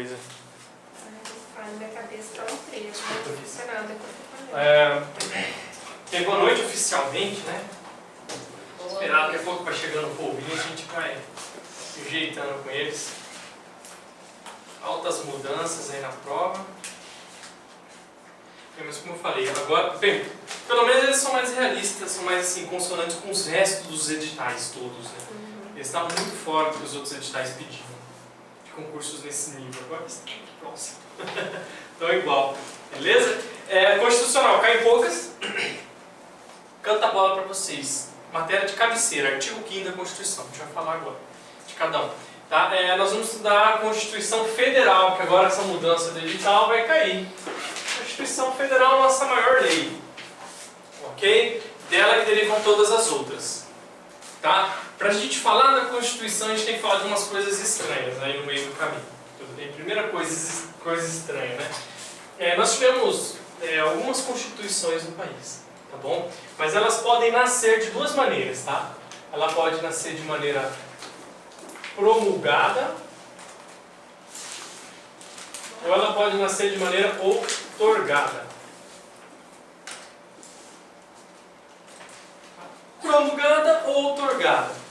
coisa. A minha cabeça tá um trecho, não tô funcionando, depois Boa noite oficialmente, né? Esperar daqui a pouco vai chegando o povinho, a gente vai ajeitando com eles. Altas mudanças aí na prova. Mas como eu falei, agora, bem, pelo menos eles são mais realistas, são mais assim, consonantes com os restos dos editais todos, né? Eles estavam muito fora do que os outros editais pediam, de concursos nesse nível. Agora eles estão próximos. Então é igual, beleza? Constitucional, cai em poucas. Canta a bola para vocês. Matéria de cabeceira, artigo 5º da Constituição. A gente vai falar agora de cada um. Tá? Nós vamos estudar a Constituição Federal, que agora essa mudança do edital vai cair. Constituição Federal é a nossa maior lei. Ok? Dela que derivam todas as outras. Tá? Para a gente falar da Constituição, a gente tem que falar de umas coisas estranhas aí no meio do caminho. Tudo bem? Primeira coisa estranha, né? Nós tivemos algumas constituições no país, tá bom? Mas elas podem nascer de duas maneiras, tá? Ela pode nascer de maneira promulgada ou ela pode nascer de maneira outorgada. Promulgada ou outorgada.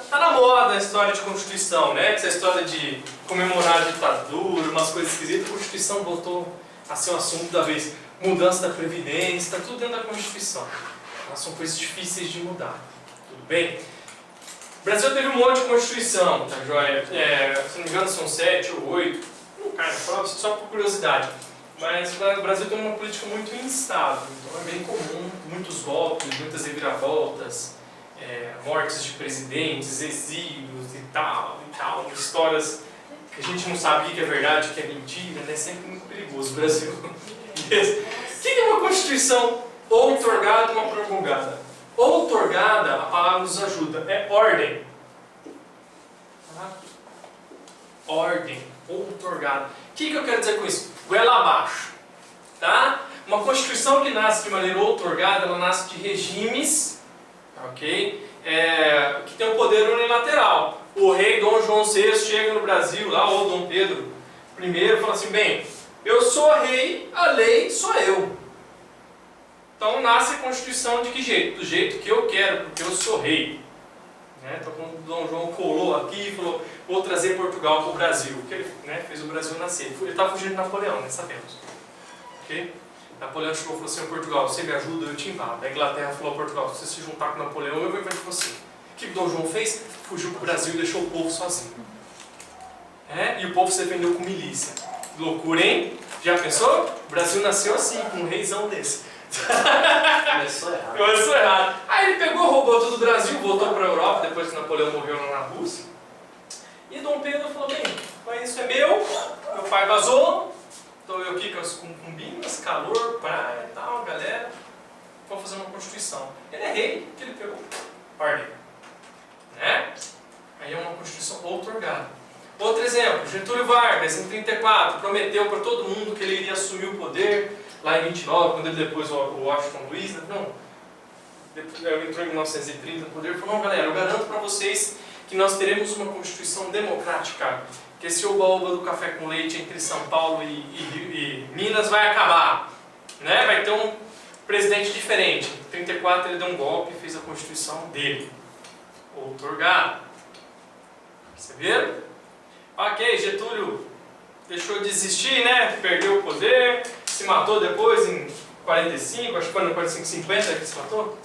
Está na moda a história de Constituição, né? Essa história de comemorar a ditadura, umas coisas esquisitas. A Constituição voltou a ser um assunto da vez. Mudança da Previdência, está tudo dentro da Constituição. Elas são coisas difíceis de mudar. Tudo bem? O Brasil teve um monte de Constituição, tá joia? Se não me engano são 7 ou 8. Não cai na prova, só por curiosidade. Mas o Brasil tem uma política muito instável. Então é bem comum muitos golpes, muitas reviravoltas. Mortes de presidentes, exílios e tal, histórias que a gente não sabe o que é verdade, o que é mentira, né? Sempre muito perigoso o Brasil. O que é uma Constituição outorgada e uma promulgada? Outorgada, a palavra nos ajuda, é ordem. Ordem, outorgada. O que eu quero dizer com isso? Goela abaixo. Tá? Uma Constituição que nasce de maneira outorgada, ela nasce de regimes, ok? Que tem um poder unilateral. O rei Dom João VI chega no Brasil, lá, ou Dom Pedro I, fala assim, bem, eu sou rei, a lei sou eu. Então nasce a Constituição de que jeito? Do jeito que eu quero, porque eu sou rei. Então quando Dom João colou aqui e falou, vou trazer Portugal para o Brasil, que ele fez o Brasil nascer. Ele estava fugindo de Napoleão, né? Sabemos. Okay? Napoleão chegou e falou assim, Portugal, você me ajuda, eu te invado. A Inglaterra falou a Portugal, se você se juntar com Napoleão, eu vou invadir você. O que Dom João fez? Fugiu para o Brasil e deixou o povo sozinho. E o povo se defendeu com milícia. Loucura, hein? Já pensou? O Brasil nasceu assim, com um reizão desse. Começou errado. Aí ele pegou, roubou todo o Brasil, voltou para a Europa, depois que Napoleão morreu lá na Rússia. E Dom Pedro falou, bem, mas isso é meu pai vazou, estou eu aqui com as concubinas, calor, praia e tal, galera, vamos fazer uma Constituição. Ele é rei, que ele pegou ordem. Né? Aí é uma Constituição outorgada. Outro exemplo, Getúlio Vargas, em 34, prometeu para todo mundo que ele iria assumir o poder, lá em 29, quando ele depois, o Washington Luiz, ele entrou em 1930 no poder, falou, não galera, eu garanto para vocês que nós teremos uma Constituição democrática, que esse oba-oba do café com leite entre São Paulo e Minas vai acabar. Né? Vai ter um presidente diferente. Em 34 ele deu um golpe e fez a Constituição dele. Outorgado. Perceberam? Ok, Getúlio deixou de existir, né? Perdeu o poder, se matou depois em 45, acho que foi no 45, 50 que se matou.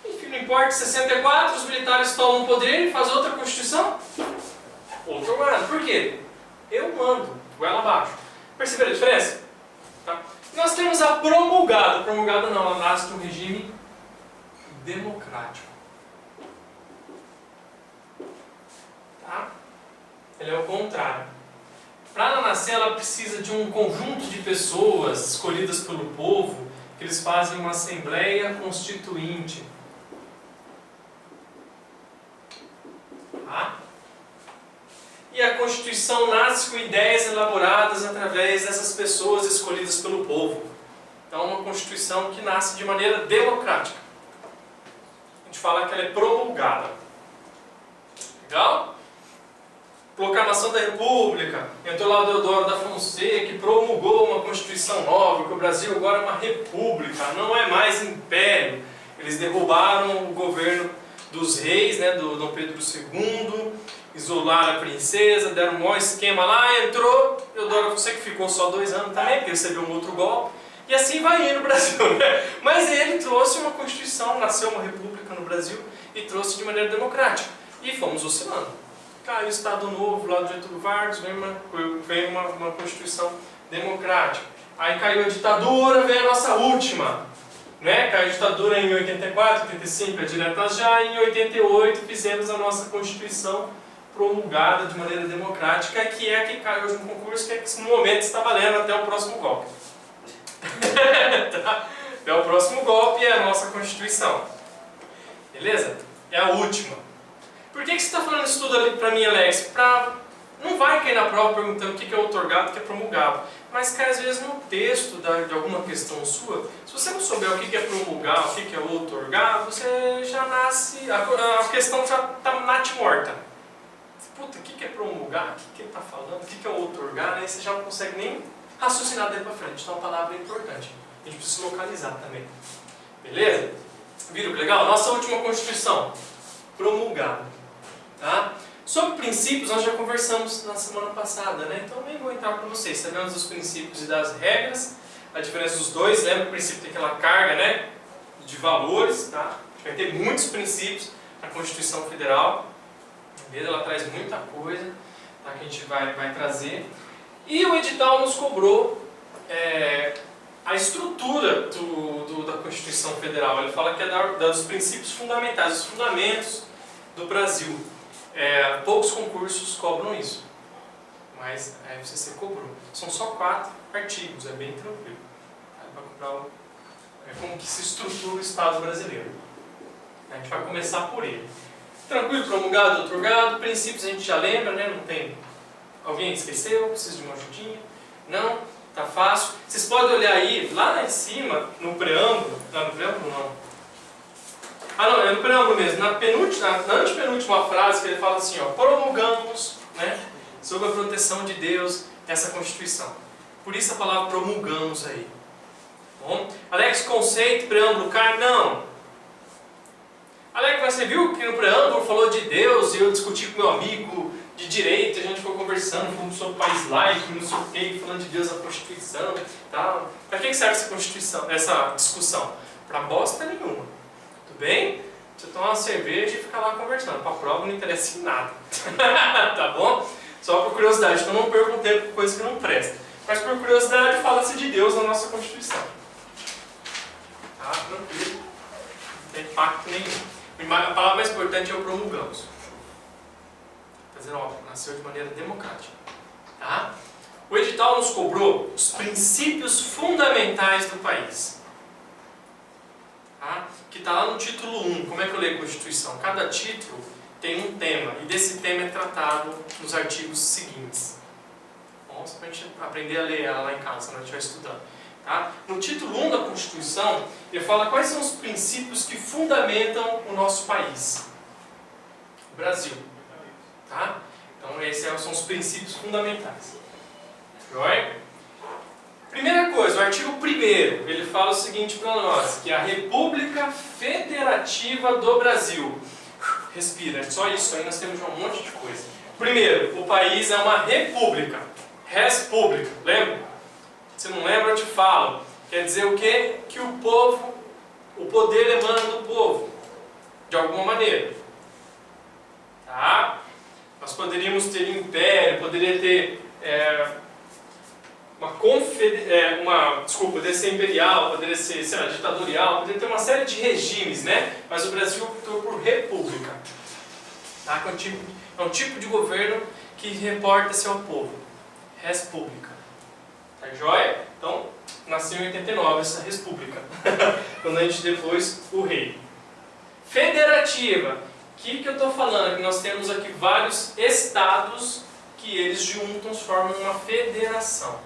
Enfim, não importa, em 64 os militares tomam o poder e fazem outra Constituição. Outorgado. Por quê? Eu mando, goela abaixo. Perceberam a diferença? Tá? Nós temos a promulgada. Promulgada não, ela nasce de um regime democrático. Tá? Ele é o contrário. Para ela nascer, ela precisa de um conjunto de pessoas escolhidas pelo povo, que eles fazem uma Assembleia Constituinte. Tá? E a Constituição nasce com ideias elaboradas através dessas pessoas escolhidas pelo povo. Então é uma Constituição que nasce de maneira democrática. A gente fala que ela é promulgada. Legal? Proclamação da República, entrou lá o Deodoro da Fonseca, que promulgou uma Constituição nova, que o Brasil agora é uma república, não é mais império. Eles derrubaram o governo dos reis, né, do Dom Pedro II, isolaram a princesa, deram um maior esquema lá, entrou Deodoro da Fonseca, que ficou só 2 anos também, porque recebeu um outro golpe, e assim vai indo o Brasil, né? Mas ele trouxe uma Constituição, nasceu uma república no Brasil, e trouxe de maneira democrática, e fomos oscilando. Caiu o Estado Novo lá do Getúlio Vargas, veio uma Constituição democrática. Aí caiu a ditadura, veio a nossa última. Né? Caiu a ditadura em 84, 85, é diretas já, e em 88 fizemos a nossa Constituição promulgada de maneira democrática, que é a que caiu hoje no concurso, que é que no momento está valendo até o próximo golpe. Tá? Até o próximo golpe é a nossa Constituição. Beleza? É a última. Por que você está falando isso tudo ali para mim, Alex? Não vai cair na prova perguntando o que é outorgado e o que é promulgado. Mas cai às vezes no texto de alguma questão sua. Se você não souber o que é promulgar, o que é outorgado, você já nasce... A questão já está nate-morta. Puta, o que é promulgar? O que ele está falando? O que é outorgar? Aí você já não consegue nem raciocinar daí para frente. Então a palavra é importante. A gente precisa localizar também. Beleza? Viram que legal? Nossa última Constituição. Promulgada. Tá? Sobre princípios, nós já conversamos na semana passada, né? Então nem vou entrar com vocês. Sabemos dos princípios e das regras, a diferença dos dois. Lembra que o princípio tem aquela carga, né, de valores, tá? A gente vai ter muitos princípios na Constituição Federal. Ela traz muita coisa, tá, que a gente vai trazer. E o edital nos cobrou a estrutura da Constituição Federal. Ele fala que é dos princípios fundamentais, os fundamentos do Brasil. Poucos concursos cobram isso, mas a FCC cobrou. São só 4 artigos, é bem tranquilo. É como que se estrutura o Estado brasileiro. A gente vai começar por ele. Tranquilo, promulgado, outorgado, princípios a gente já lembra, né? Não tem... Alguém esqueceu? Precisa de uma ajudinha? Não? Tá fácil. Vocês podem olhar aí, lá em cima, no preâmbulo. Não, no preâmbulo não. Ah não, é no preâmbulo mesmo. Na antepenúltima frase que ele fala assim, ó, promulgamos, né, sob a proteção de Deus, essa Constituição. Por isso a palavra promulgamos aí. Bom, Alex, conceito, preâmbulo, cai? Não. Alex, mas você viu que no preâmbulo falou de Deus e eu discuti com meu amigo de direito, a gente foi conversando, falando sobre o país laico, não sei o que, falando de Deus, a Constituição e tal. Para que serve essa discussão? Para bosta nenhuma. Tudo bem? Você toma uma cerveja e fica lá conversando. Para a prova não interessa em nada. Tá bom? Só por curiosidade. Então não perca um tempo com coisa que não presta. Mas por curiosidade, fala-se de Deus na nossa Constituição. Tá? Tranquilo. Não tem impacto nenhum. A palavra mais importante é o promulgamos. Fazendo óbvio, nasceu de maneira democrática. Tá? O edital nos cobrou os princípios fundamentais do país. Tá? Que está lá no título 1. Como é que eu leio a Constituição? Cada título tem um tema, e desse tema é tratado nos artigos seguintes. Bom, só para a gente aprender a ler ela lá em casa, quando a gente estiver estudando. Tá? No título 1 da Constituição, ele fala quais são os princípios que fundamentam o nosso país. O Brasil. Tá? Então esses são os princípios fundamentais. Joia? Primeira coisa, o artigo 1º, ele fala o seguinte para nós, que é a República Federativa do Brasil. Respira, só isso aí nós temos um monte de coisa. Primeiro, o país é uma república. Res pública, lembra? Se não lembra, eu te falo. Quer dizer o quê? Que o povo, o poder emana do povo, de alguma maneira. Tá? Nós poderíamos ter império, poderia ter poderia ser imperial, poderia ser, sei lá, ditatorial, poderia ter uma série de regimes, né? Mas o Brasil optou por república. Tá? É um tipo de governo que reporta-se ao povo. Res pública. Tá joia? Então, nasceu em 89 essa república. Quando a gente depois o rei. Federativa. O que eu estou falando? Que nós temos aqui vários estados que eles juntos formam uma federação.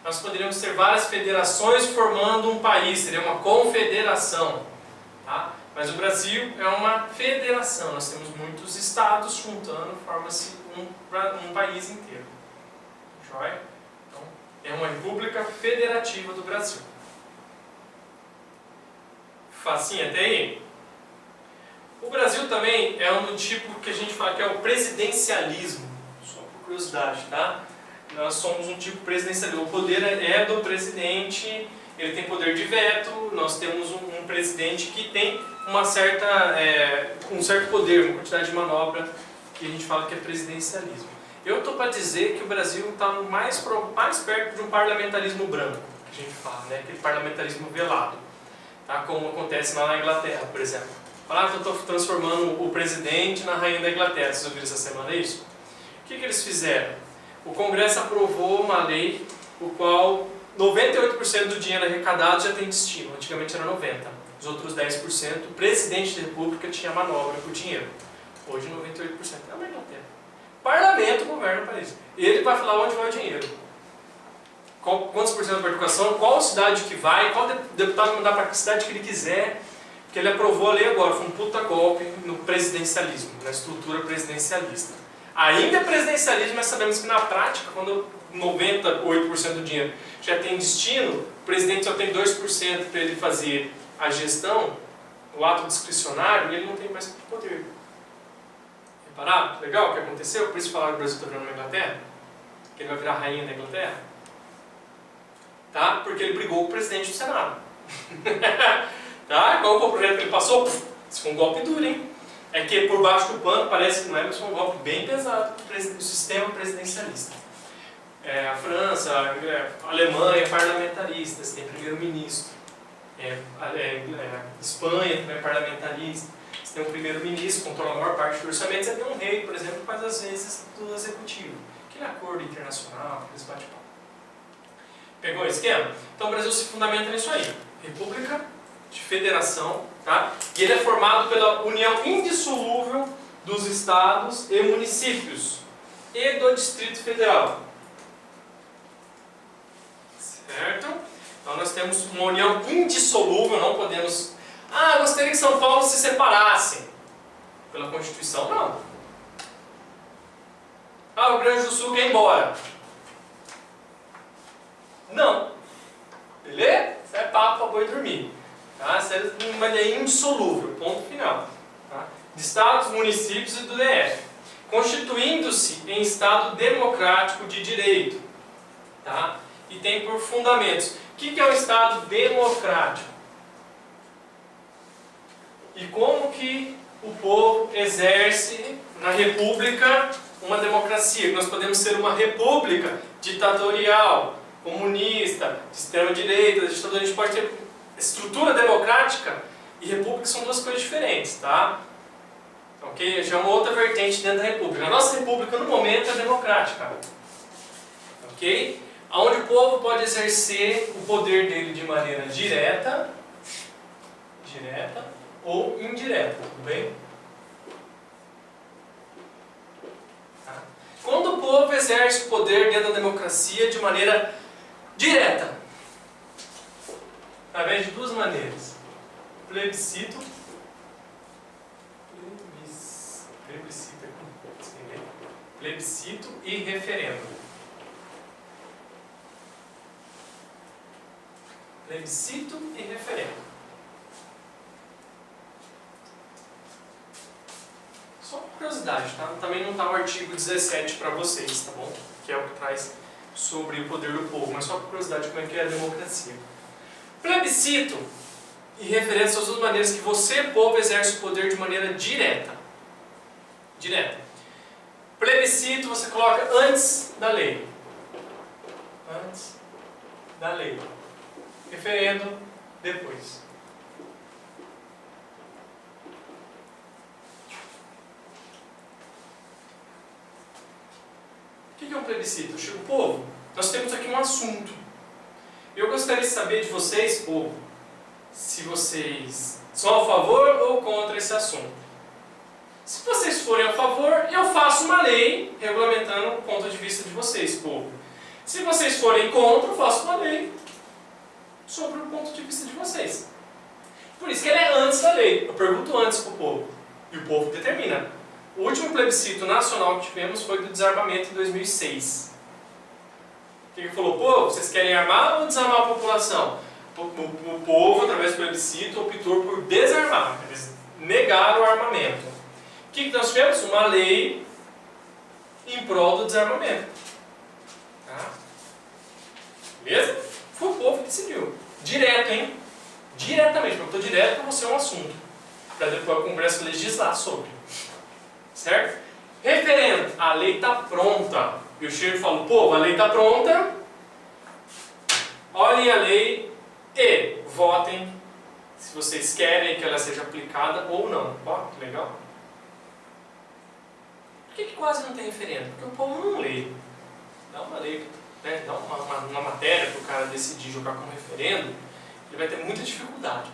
Nós poderíamos ter várias federações formando um país, seria uma confederação. Tá? Mas o Brasil é uma federação, nós temos muitos estados juntando, forma-se um país inteiro. Joia? Então, é uma república federativa do Brasil. Facinho até aí? O Brasil também é um do tipo que a gente fala que é o presidencialismo. Só por curiosidade, tá? Nós somos um tipo presidencialista. O poder é do presidente, ele tem poder de veto, nós temos um presidente que tem um certo poder, uma quantidade de manobra, que a gente fala que é presidencialismo. Eu estou para dizer que o Brasil está mais perto de um parlamentarismo branco, que a gente fala, né? Aquele parlamentarismo velado, tá? Como acontece lá na Inglaterra, por exemplo. Falaram que eu estou transformando o presidente na rainha da Inglaterra. Vocês ouviram essa semana isso? O que eles fizeram? O Congresso aprovou uma lei o qual 98% do dinheiro arrecadado já tem destino. Antigamente era 90%. Os outros 10%, o presidente da República tinha manobra com o dinheiro. Hoje 98% é na Inglaterra. O parlamento governa o país. Ele vai falar onde vai o dinheiro. Quantos por cento da participação, qual cidade que vai, qual deputado mandar para a cidade que ele quiser. Porque ele aprovou a lei agora. Foi um puta golpe no presidencialismo, na estrutura presidencialista. Ainda é presidencialismo, mas sabemos que na prática, quando 98% do dinheiro já tem destino, o presidente só tem 2% para ele fazer a gestão, o ato discricionário, e ele não tem mais poder. Repararam? Legal o que aconteceu? Por isso falaram que o Brasil está virando uma Inglaterra? Que ele vai virar a rainha da Inglaterra? Tá? Porque ele brigou com o presidente do Senado. Tá? Qual foi o projeto que ele passou? Isso foi um golpe duro, hein? É que por baixo do pano parece que não é, mas foi um golpe bem pesado do sistema presidencialista. A França, a Alemanha, parlamentaristas, tem primeiro-ministro. Espanha também é parlamentarista. Você tem um primeiro-ministro, controla a maior parte do orçamento. Você tem um rei, por exemplo, que faz às vezes do executivo. Aquele acordo internacional, aqueles bate-papo. Pegou o esquema? Então o Brasil se fundamenta nisso aí. República de federação, tá? E ele é formado pela união indissolúvel dos estados e municípios e do Distrito Federal. Certo? Então nós temos uma união indissolúvel, não podemos... Ah, gostaria que São Paulo se separasse. Pela Constituição, não. Ah, o Rio Grande do Sul quer ir embora. Não. Beleza? Isso é papo para boi dormir. Tá? Isso é uma lei indissolúvel. Ponto final. Tá? De estados, municípios e do DF. Constituindo-se em Estado democrático de direito. Tá? E tem por fundamentos. O que é um Estado democrático? E como que o povo exerce na república uma democracia? Nós podemos ser uma república ditatorial, comunista, de extrema-direita, ditadura. A gente pode ter estrutura democrática e república, são duas coisas diferentes, tá? Ok? Já é uma outra vertente dentro da república. A nossa república, no momento, é democrática. Ok? Onde o povo pode exercer o poder dele de maneira direta ou indireta, tudo bem? Tá? Quando o povo exerce o poder dentro da democracia de maneira direta, através de duas maneiras: plebiscito e referendo. Plebiscito e referendo. Só por curiosidade, tá? Também não está o artigo 17 para vocês, tá bom? Que é o que traz sobre o poder do povo, mas só por curiosidade como é que é a democracia. Plebiscito e referendo são as duas maneiras que você, povo, exerce o poder de maneira direta. Plebiscito você coloca antes da lei. Antes da lei. Referendo depois. O que é um plebiscito? O povo, nós temos aqui um assunto. Eu gostaria de saber de vocês, povo, se vocês são a favor ou contra esse assunto. Se vocês forem a favor, eu faço uma lei regulamentando o ponto de vista de vocês, povo. Se vocês forem contra, eu faço uma lei sobre o ponto de vista de vocês. Por isso que ele é antes da lei. Eu pergunto antes para o povo. E o povo determina. O último plebiscito nacional que tivemos foi do desarmamento em 2006. O que ele falou? Pô, vocês querem armar ou desarmar a população? O povo, através do plebiscito, optou por desarmar. Eles negaram o armamento. O que nós tivemos? Uma lei em prol do desarmamento. Tá? Beleza? Foi o povo que decidiu. Direto, hein? Diretamente. Perguntou direto para você um assunto. Para depois o Congresso legislar sobre. Certo? Referendo. A lei está pronta. E o chefe falou, povo, a lei está pronta. Olhem a lei e votem se vocês querem que ela seja aplicada ou não. Ó, que legal. Por que quase não tem referendo? Porque o povo não lê. Dá uma lei, né? Dá uma matéria para o cara decidir jogar como referendo, ele vai ter muita dificuldade.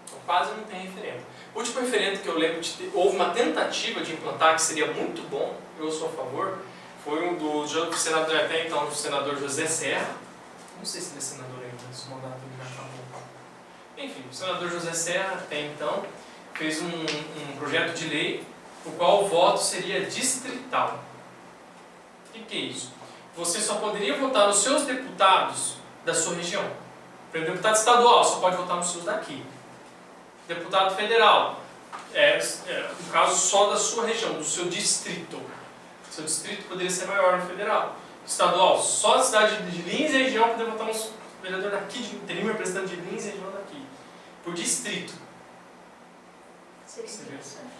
Então quase não tem referendo. O último referendo que eu lembro de ter, houve uma tentativa de implantar, que seria muito bom, eu sou a favor, foi um do senador, até então, do senador José Serra. Não sei se ele é senador ainda, se o mandato dele já acabou. Enfim, o senador José Serra, até então, fez um projeto de lei o qual o voto seria distrital. O que é isso? Você só poderia votar nos seus deputados da sua região. Por exemplo, deputado estadual só pode votar nos seus daqui. Deputado federal, no caso só da sua região, do seu distrito. Seu distrito poderia ser maior no federal. Estadual, só a cidade de Lins e região poderia votar nos vereador daqui, teria um representante de Lins e região daqui. Por distrito.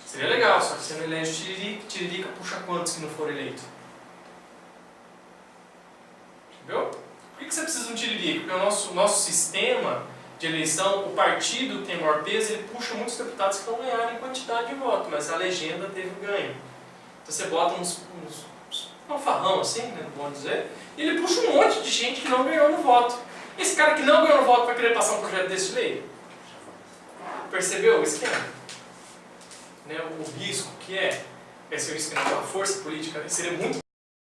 Seria legal, só que você não elege Tiririca, Tiririca puxa quantos que não foram eleitos? Entendeu? Por que você precisa de um Tiririca? Porque o nosso sistema de eleição, o partido tem maior peso, ele puxa muitos deputados que não ganharam em quantidade de voto, mas a legenda teve ganho. Então você bota um farrão assim, né, não vou dizer, e ele puxa um monte de gente que não ganhou no voto. Esse cara que não ganhou no voto vai querer passar um projeto desse lei? Percebeu o esquema? Né, o risco que é, esse risco que é uma força política, seria muito